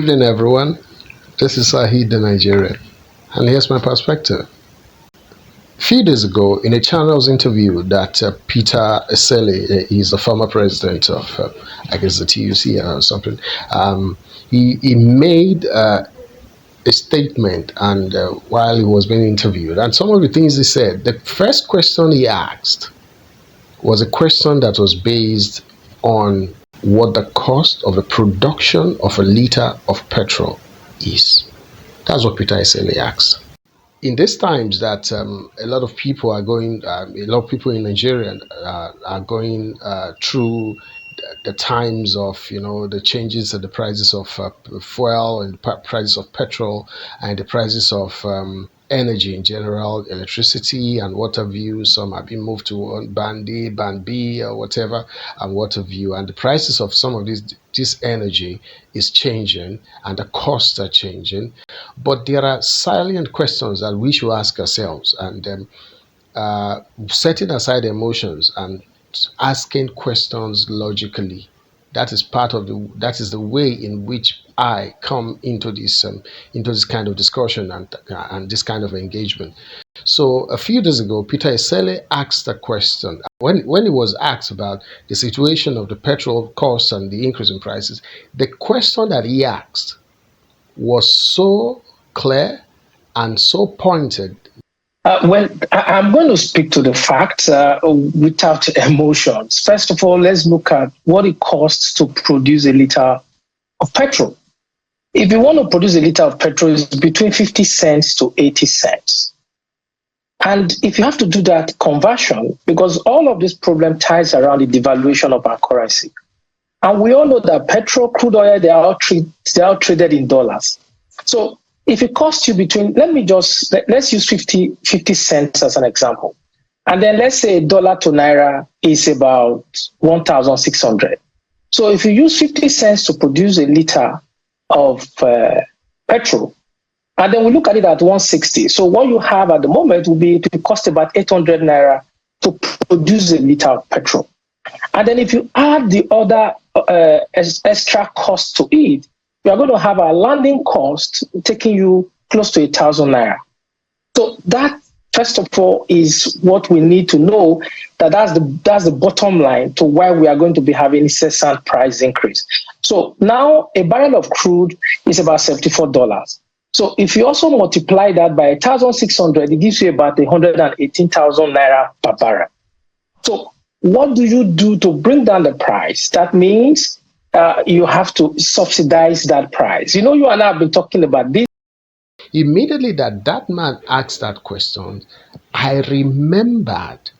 evening, everyone. This is Saheed, the Nigerian, and here's my perspective. A few days ago, in a channel's interview that Peter Esele, he's the former president of, I guess, the TUC or something, he made a statement, and while he was being interviewed, and some of the things he said, the first question he asked was a question that was based on what the cost of the production of a liter of petrol is. That's what Peter Esele asked. In these times that a lot of people are going, a lot of people in Nigeria are going through the times of, the changes in the prices of fuel and prices of petrol and the prices of energy in general, electricity and what have you. Some have been moved to band A, band B, or whatever, and what have you. And the prices of some of this energy is changing, and the costs are changing. But there are salient questions that we should ask ourselves, and setting aside emotions and asking questions logically. That is the way in which I come into this kind of discussion and this kind of engagement. So a few days ago, Peter Esele asked a question when he was asked about the situation of the petrol costs and the increase in prices. The question that he asked was so clear and so pointed. I'm going to speak to the facts without emotions. First of all, let's look at what it costs to produce a liter of petrol. If you want to produce a liter of petrol, it's between 50 cents to 80 cents. And if you have to do that conversion, because all of this problem ties around the devaluation of our currency. And we all know that petrol, crude oil, they are all traded in dollars. So if it costs you let's use 50 cents as an example. And then let's say $1 to Naira is about 1,600. So if you use 50 cents to produce a liter of petrol, and then we look at it at 160. So what you have at the moment will be to cost about 800 Naira to produce a liter of petrol. And then if you add the other extra cost to it, you are going to have a landing cost taking you close to 1,000 Naira. So that, first of all, is what we need to know, that's the bottom line to why we are going to be having incessant price increase. So now a barrel of crude is about $74. So if you also multiply that by 1,600, it gives you about 118,000 Naira per barrel. So what do you do to bring down the price? That means you have to subsidize that price. You and I have been talking about this. Immediately that man asked that question, I remembered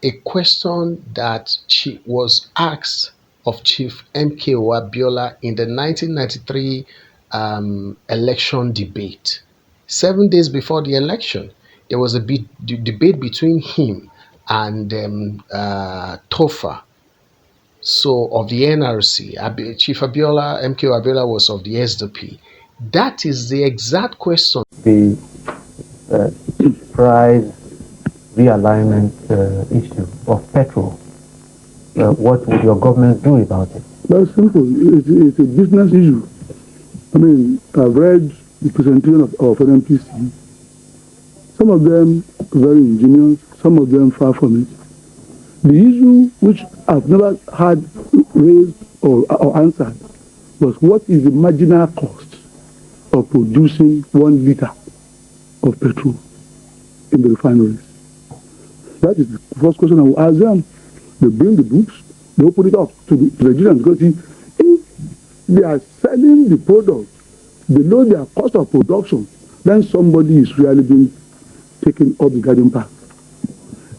a question that was asked of Chief MKO Abiola in the 1993 election debate. 7 days before the election, there was a debate between him and Tofa. So of the NRC, Chief Abiola, MKO Abiola was of the SDP. That is the exact question. The price realignment issue of petrol. What would your government do about it? Very simple. It's a business issue. I mean, I've read the presentation of nnpc. Some of them very ingenious, some of them far from it. The issue which I've never had raised or answered was what is the marginal cost of producing 1 liter of petrol in the refineries. That is the first question I will ask them. They bring the books, they open it up to the Nigerians, because if they are selling the product below their cost of production, then somebody is really being taken off the garden path.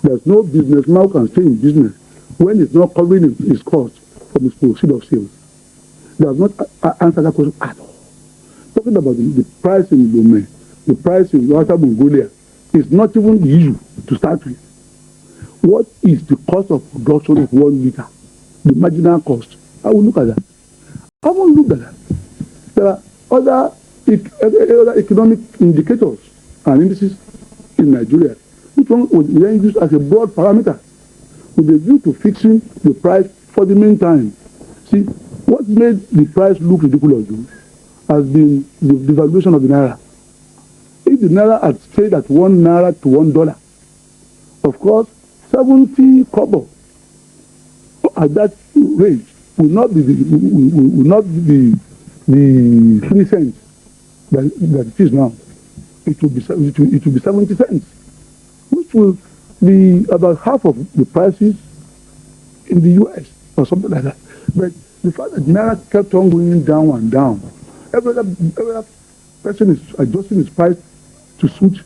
There's no businessman who can stay in business when he's not covering his costs from his proceeds of sales. They have not answered that question at all. Talking about the price in Lomé, the price in Outer Mongolia, is not even the issue to start with. What is the cost of production of 1 liter? The marginal cost. I will look at that. I won't look at that. There are other economic indicators and indices in Nigeria, which one would then use as a broad parameter with a view to fixing the price for the meantime. See, what made the price look ridiculous has been the devaluation of the naira. If the naira had stayed at 1 naira to $1, of course, 70 kobo at that rate will not be the 3 cents that it is now. It will be 70 cents, which will be about half of the prices in the US or something like that. But the fact that naira kept on going down and down, every other person is adjusting his price to suit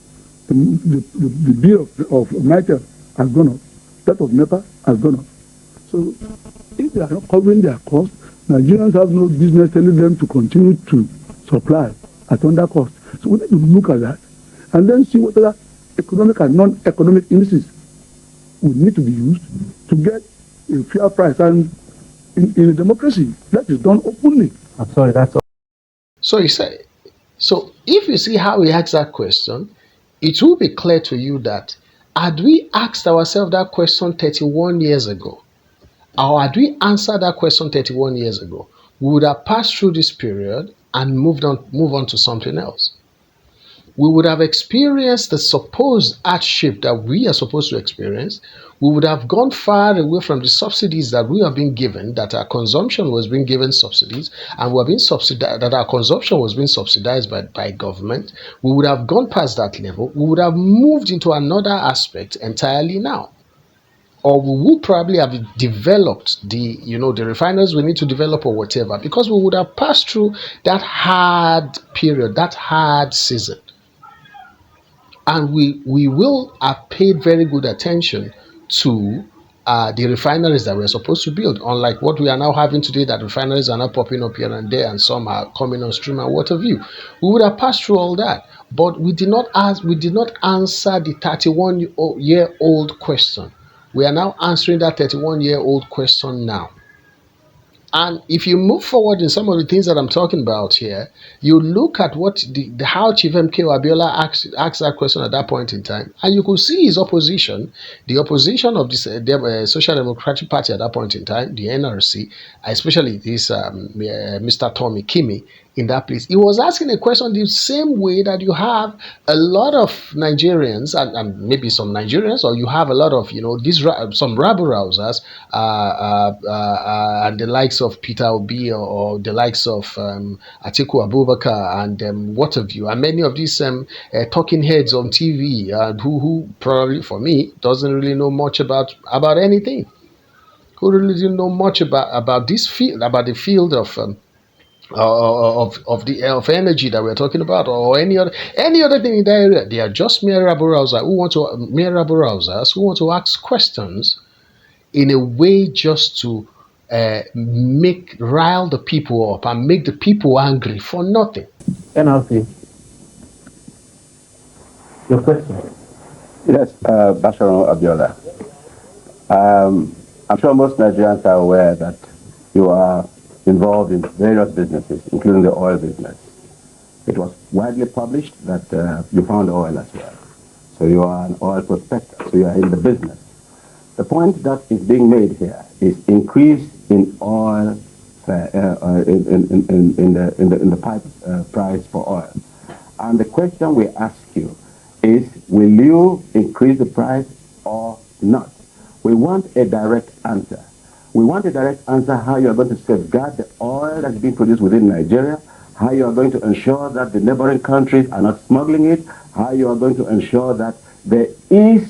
the bill of NICA has gone up. That of NEPA has gone up. So if they are not covering their costs, Nigerians have no business telling them to continue to supply at under cost. So we need to look at that and then see what other economic and non-economic indices would need to be used to get a fair price. And in a democracy, that is done openly. I'm sorry, that's all. So you say, so if you see how he asked that question, it will be clear to you that had we asked ourselves that question 31 years ago, or had we answered that question 31 years ago, we would have passed through this period and move on to something else. We would have experienced the supposed hardship that we are supposed to experience. We would have gone far away from the subsidies that we have been given, that our consumption was being given subsidies, and we have been subsidized, that our consumption was being subsidized by government. We would have gone past that level. We would have moved into another aspect entirely now. Or we would probably have developed the refineries we need to develop or whatever, because we would have passed through that hard period, that hard season. And we will have paid very good attention to the refineries that we're supposed to build, unlike what we are now having today, that refineries are now popping up here and there and some are coming on stream and what have you. We would have passed through all that, but we did not answer the 31-year-old question. We are now answering that 31-year-old question now. And if you move forward in some of the things that I'm talking about here, you look at how Chief MKO Abiola asked that question at that point in time, and you could see his opposition, the opposition of this Social Democratic Party at that point in time, the NRC, especially this Mr. Tommy Kimi in that place. He was asking a question the same way that you have a lot of Nigerians, and maybe some Nigerians, or you have a lot of some rabble-rousers and the likes of Peter Obi or the likes of Atiku Abubakar and what have you, and many of these talking heads on TV who probably, for me, doesn't really know much about anything, who really didn't know much about this field, about the field of energy that we're talking about, or any other thing in that area. They are just mere rabble-rousers who want to ask questions in a way just to rile the people up and make the people angry for nothing. NLC, your question. Yes, Bashar Abiola. I'm sure most Nigerians are aware that you are involved in various businesses, including the oil business. It was widely published that you found oil as well. So you are an oil prospector, so you are in the business. The point that is being made here is increase in oil, in the pipe price for oil. And the question we ask you is, will you increase the price or not? We want a direct answer. We want a direct answer how you are going to safeguard the oil that's being produced within Nigeria, how you are going to ensure that the neighboring countries are not smuggling it, how you are going to ensure that there is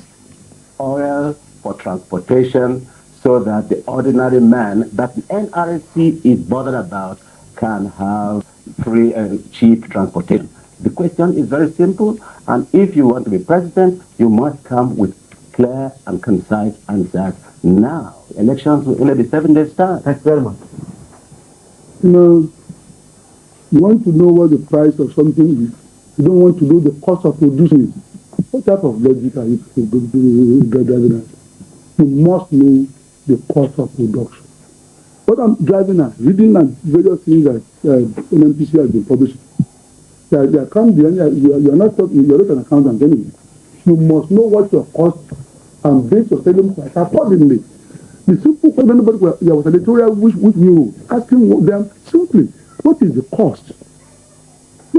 oil for transportation so that the ordinary man that the NRC is bothered about can have free and cheap transportation. The question is very simple, and if you want to be president, you must come with clear and concise answers now. Elections will only be 7 days' time. Thanks very much. You want to know what the price of something is. You don't want to know the cost of producing it. What type of logic are you driving at? You must know the cost of production. What I'm driving at, reading at various things that nnpc has been publishing, there can't be any, you're not an accountant anyway. You must know what your cost and base your selling price accordingly. The simple question, there was an editorial which we wrote, asking them simply, what is the cost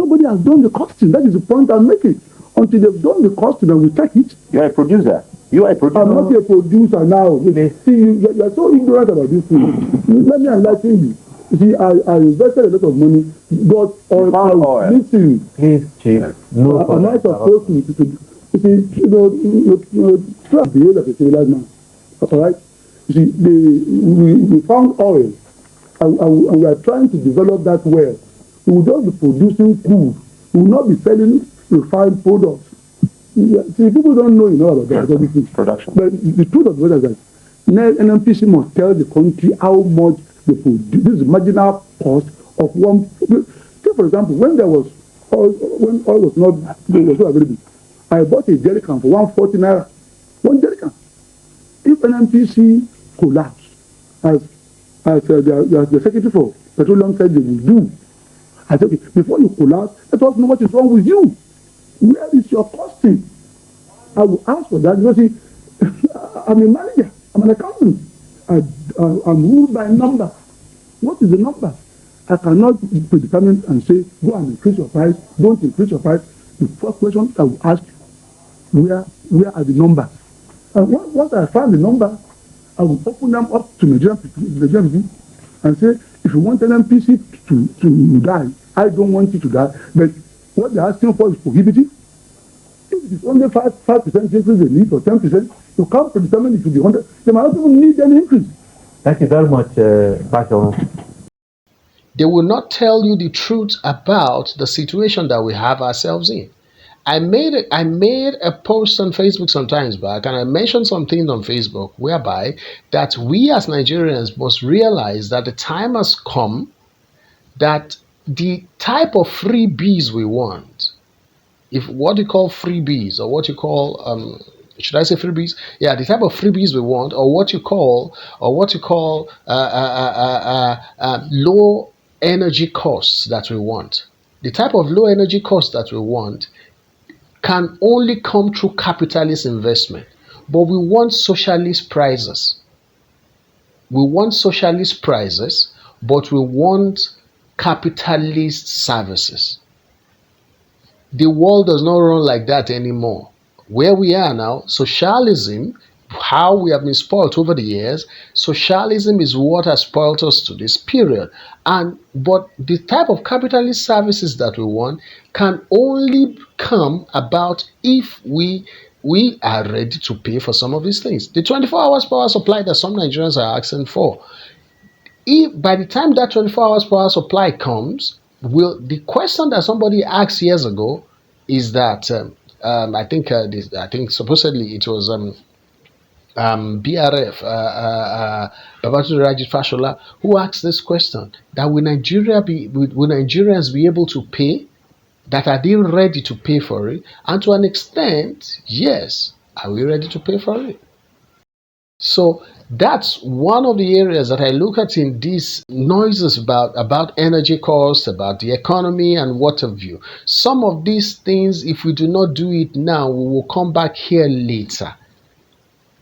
nobody has done the costing. That is the point I'm making. Until they've done the costing and we take it. You are a producer. You are a producer. I'm not a producer now. See, you are so ignorant about this thing. Let me enlighten you. You see, I invested a lot of money, but oil. Listen, Please, Chief. No, I'm not supposed to. You see, trust behave like a civilized man. All right. You see, we found oil, and we are trying to develop that well. We will just be producing crude. We will not be selling refined products. Yeah, see, people don't know about that. Production. But the truth of the matter is that nnpc must tell the country how much they produce. This is marginal cost of one. Say, for example, when oil was not available, I bought a jerry can for 140 naira. One jerry can. If nnpc collapse, as the Secretary for Petroleum said they will do, I said, okay, before you collapse, let us know what is wrong with you. Where is your costing? I will ask for that because I'm a manager. I'm an accountant. I'm ruled by numbers. What is the number? I cannot be determined and say, go and increase your price. Don't increase your price. The first question I will ask you, where are the numbers? And once I find the number, I will open them up to Nigerian people and say, if you want an NPC to die, I don't want you to die. But what they're asking for is prohibitive. If it is only 5% increase they need or 10%, you can't determine it to be 100. They might not even need any increase. Thank you very much, Pastor. They will not tell you the truth about the situation that we have ourselves in. I made a post on Facebook some times back, and I mentioned some things on Facebook whereby that we as Nigerians must realize that the time has come that the type of freebies we want, if what you call freebies or what you call should I say freebies? Yeah, the type of freebies we want, or what you call low energy costs that we want. The type of low energy costs that we want can only come through capitalist investment. But we want socialist prices. We want socialist prices, but we want capitalist services. The world does not run like that anymore. Where we are now, socialism, how we have been spoiled over the years, socialism is what has spoiled us to this period. But the type of capitalist services that we want can only come about if we are ready to pay for some of these things. The 24 hours power supply that some Nigerians are asking for, if by the time that 24 hours power supply comes, the question that somebody asked years ago is that I think supposedly it was BRF Babatu Rajit Fashola who asked this question, that will Nigerians be able to pay? That are they ready to pay for it? And to an extent, yes, are we ready to pay for it? So that's one of the areas that I look at in these noises about energy costs, about the economy and what have you. Some of these things, if we do not do it now, we will come back here later.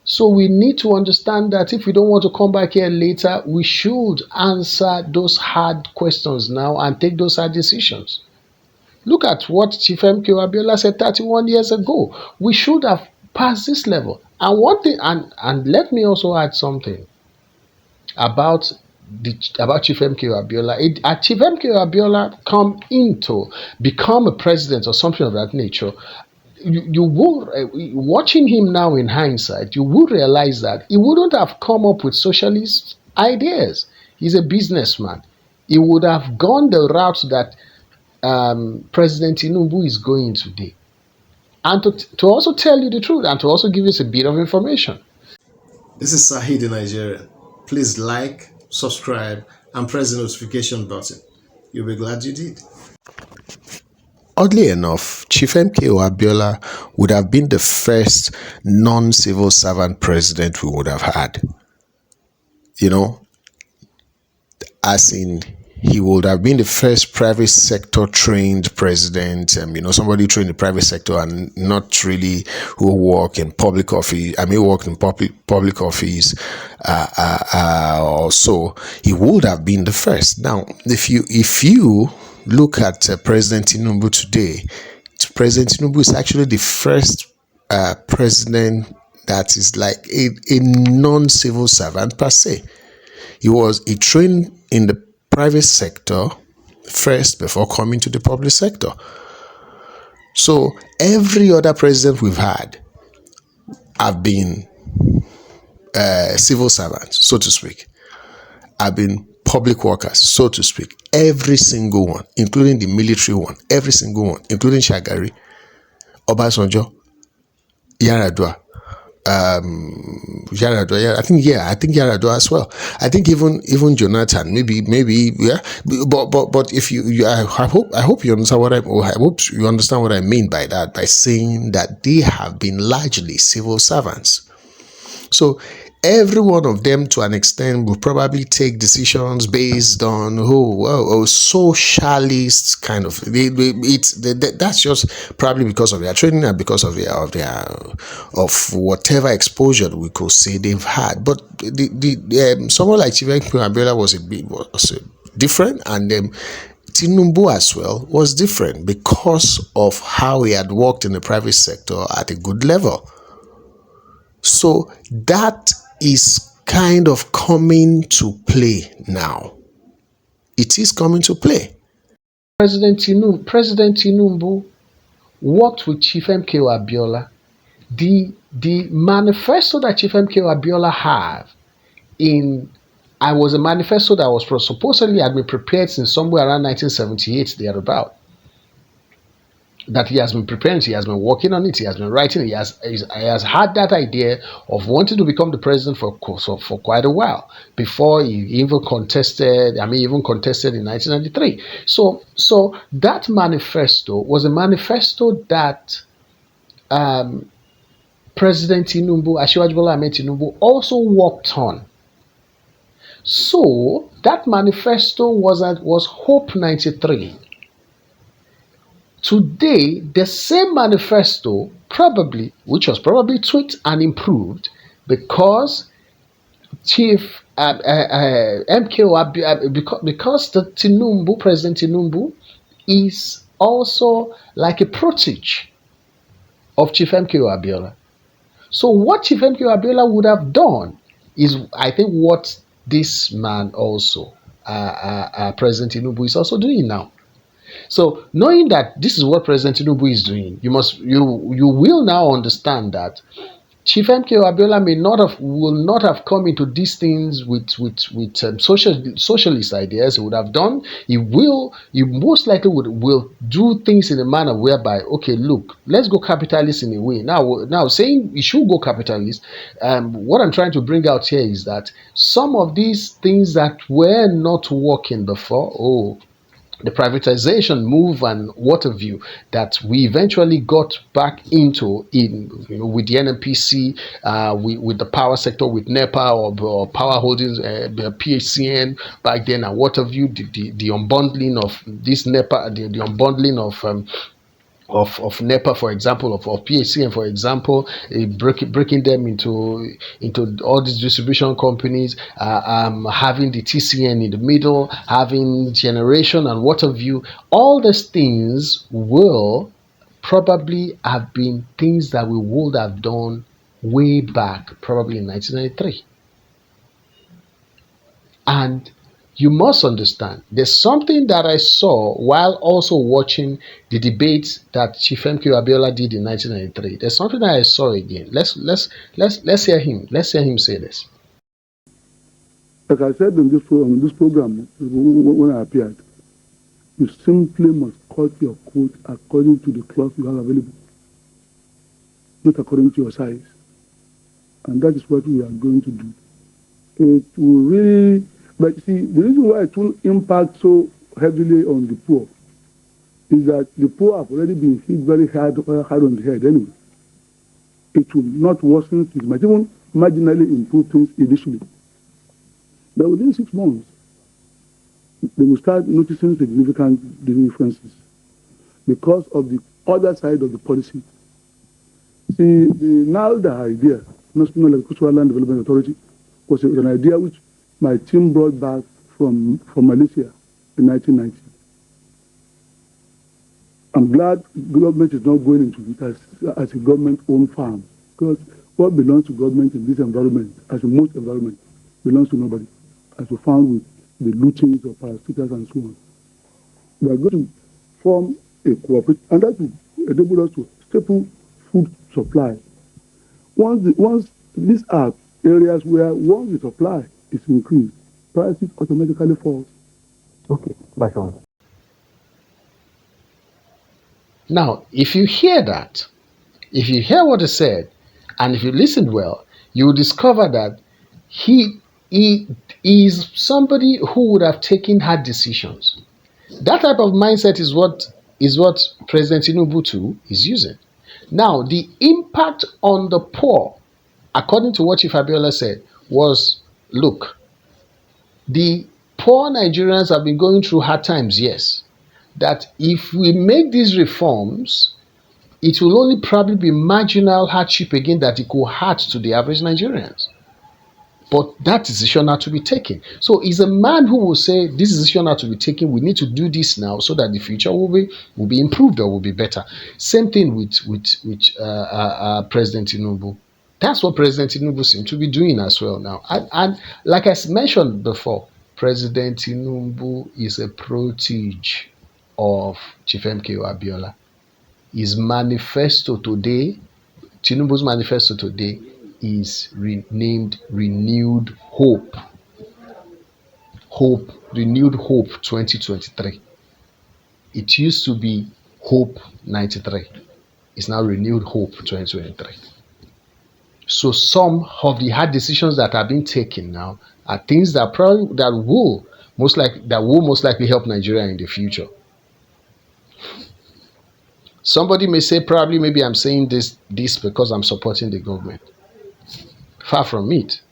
So we need to understand that if we don't want to come back here later, we should answer those hard questions now and take those hard decisions. Look at what Chief MKO Abiola said 31 years ago. We should have passed this level. And one thing, and let me also add something about Chief MKO Abiola. Chief MKO Abiola come into become a president or something of that nature, you will, watching him now in hindsight, you will realize that he wouldn't have come up with socialist ideas. He's a businessman. He would have gone the route that President Tinubu is going today. And to also tell you the truth and to also give us a bit of information. This is Saheed in Nigeria. Please like, subscribe, and press the notification button. You'll be glad you did. Oddly enough, Chief MKO Abiola would have been the first non-civil servant president we would have had. You know, as in, he would have been the first private sector trained president, somebody trained in the private sector and not really who work in public office. Worked in public office or so. He would have been the first. Now, if you look at President Tinubu today, President Tinubu is actually the first president that is like a non-civil servant per se. He trained in the private sector first before coming to the public sector. So every other president we've had have been civil servants, so to speak, have been public workers, so to speak. Every single one, including the military one, every single one, including Shagari, Obasanjo, Yaradua, I think Yaradua as well. I think even Jonathan, maybe yeah. But if I hope you understand what I hope you understand what I mean by that, by saying that they have been largely civil servants. So every one of them, to an extent, will probably take decisions based on socialist kind of. That's just probably because of their training and because of of whatever exposure we could say they've had. But someone like Chief MKO Abiola was different, and Tinubu as well was different because of how he had worked in the private sector at a good level. So that is kind of coming to play now. It is coming to play. President Tinubu worked with Chief MKO Abiola. The manifesto that Chief MKO Abiola had was a manifesto that was supposedly had been prepared since somewhere around 1978 thereabout. That he has been preparing, he has been working on it, he has been writing, he has had that idea of wanting to become the president for quite a while before he even contested in 1993. So that manifesto was a manifesto that President Tinubu, Asiwaju Bola Ahmed Tinubu, also worked on. So that manifesto was Hope 93. Today, the same manifesto which was probably tweaked and improved because Chief MKO Abiola, because the President Tinubu is also like a protege of Chief MKO Abiola. So what Chief MKO Abiola would have done is, I think, what this man also, President Tinubu, is also doing now. So knowing that this is what President Tinubu is doing, you will now understand that Chief MKO Abiola will not have come into these things with socialist ideas. He would have done. He most likely will do things in a manner whereby, okay, look, let's go capitalist in a way. Now saying we should go capitalist. What I'm trying to bring out here is that some of these things that were not working before, the privatization move and what have you, that we eventually got back into with the nnpc, with the power sector, with NEPA or power holdings, PHCN back then, and what have you, the unbundling of this NEPA, the unbundling of NEPA, for example, of PHCN, for example, breaking them into all these distribution companies, having the TCN in the middle, having generation and what have you. All these things will probably have been things that we would have done way back, probably in 1993. And you must understand, there's something that I saw while also watching the debate that Chief MKO Abiola did in 1993. There's something that I saw again. Let's hear him. Let's hear him say this. Like I said on this program when I appeared, you simply must cut your coat according to the cloth you have available, not according to your size. And that is what we are going to do. It will really. But see, the reason why it will impact so heavily on the poor is that the poor have already been hit very hard on the head anyway. It will not worsen, it might even marginally improve things initially. But within 6 months, they will start noticing significant differences because of the other side of the policy. See, the NALDA idea, National Agricultural Land Development Authority, was an idea which my team brought back from Malaysia in 1990. I'm glad government is not going into it as a government-owned farm, because what belongs to government in this environment, as in most environments, belongs to nobody, as we found with the lootings of parastatals and so on. We are going to form a cooperative, and that will enable us to staple food supply. Once these are areas where once the supply is increased, prices automatically fall. Okay, Bashon. Now, if you hear that, if you hear what he said, and if you listen well, you will discover that he is somebody who would have taken hard decisions. That type of mindset is what President Tinubu too is using. Now, the impact on the poor, according to what Chief Abiola said, was look, the poor Nigerians have been going through hard times, yes. That if we make these reforms, it will only probably be marginal hardship again that it could hurt to the average Nigerians. But that decision had to be taken. So he's a man who will say this decision had to be taken. We need to do this now so that the future will be improved or will be better. Same thing with President Tinubu. That's what President Tinubu seems to be doing as well now. And like I mentioned before, President Tinubu is a protege of Chief MKO Abiola. His manifesto today, Tinubu's manifesto today, is renamed Renewed Hope. Renewed Hope 2023. It used to be Hope 93. It's now Renewed Hope 2023. So some of the hard decisions that are being taken now are things that will most likely help Nigeria in the future. Somebody may say maybe I'm saying this because I'm supporting the government. Far from it.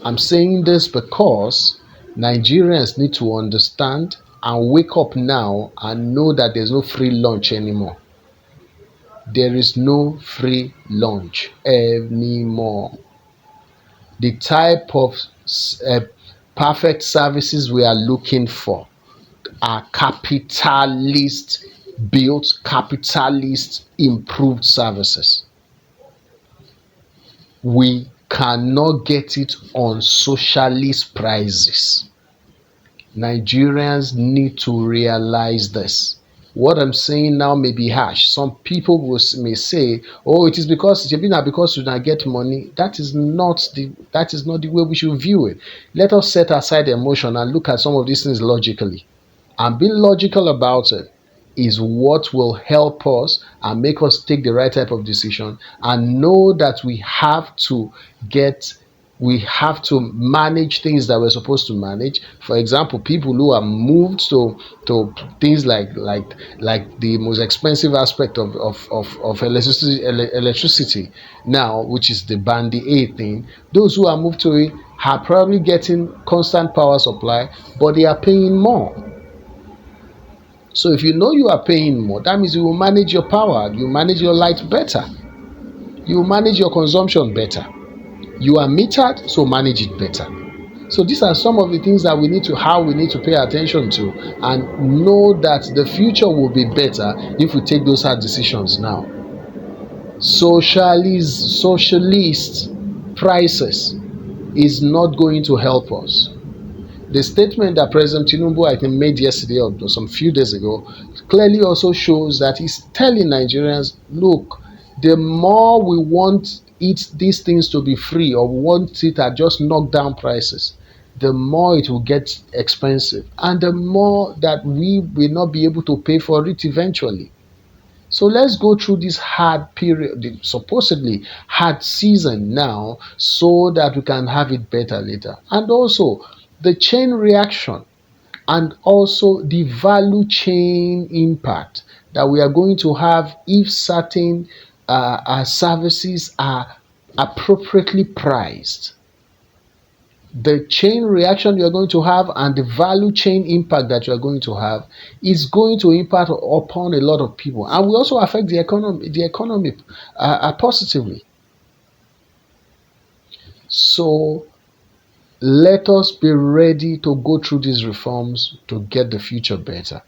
I'm saying this because Nigerians need to understand and wake up now and know that there's no free lunch anymore. There is no free lunch anymore. The type of perfect services we are looking for are capitalist built, capitalist improved services. We cannot get it on socialist prices. Nigerians need to realize this. What I'm saying now may be harsh. Some people may say, "Oh, it is because you not get money." That is not the way we should view it. Let us set aside emotion and look at some of these things logically. And being logical about it is what will help us and make us take the right type of decision and know that we have to manage things that we're supposed to manage. For example, people who are moved to things like the most expensive aspect of electricity now, which is the Bandi A thing. Those who are moved to it are probably getting constant power supply, but they are paying more. So if you know you are paying more, that means you will manage your power, you manage your light better, you manage your consumption better. You are metered, so manage it better. So these are some of the things that we need to pay attention to and know that the future will be better if we take those hard decisions now. Socialist prices is not going to help us. The statement that President Tinubu, I think, made yesterday or some few days ago clearly also shows that he's telling Nigerians, look, the more we want these things to be free or want it at just knock down prices, the more it will get expensive and the more that we will not be able to pay for it eventually. So let's go through this hard period, the supposedly hard season now, so that we can have it better later. And also the chain reaction and also the value chain impact that we are going to have if certain services are appropriately priced. The chain reaction you're going to have and the value chain impact that you're going to have is going to impact upon a lot of people, and will also affect the economy positively. So let us be ready to go through these reforms to get the future better.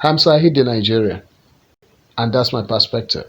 I'm Saheed the Nigerian, and that's my perspective.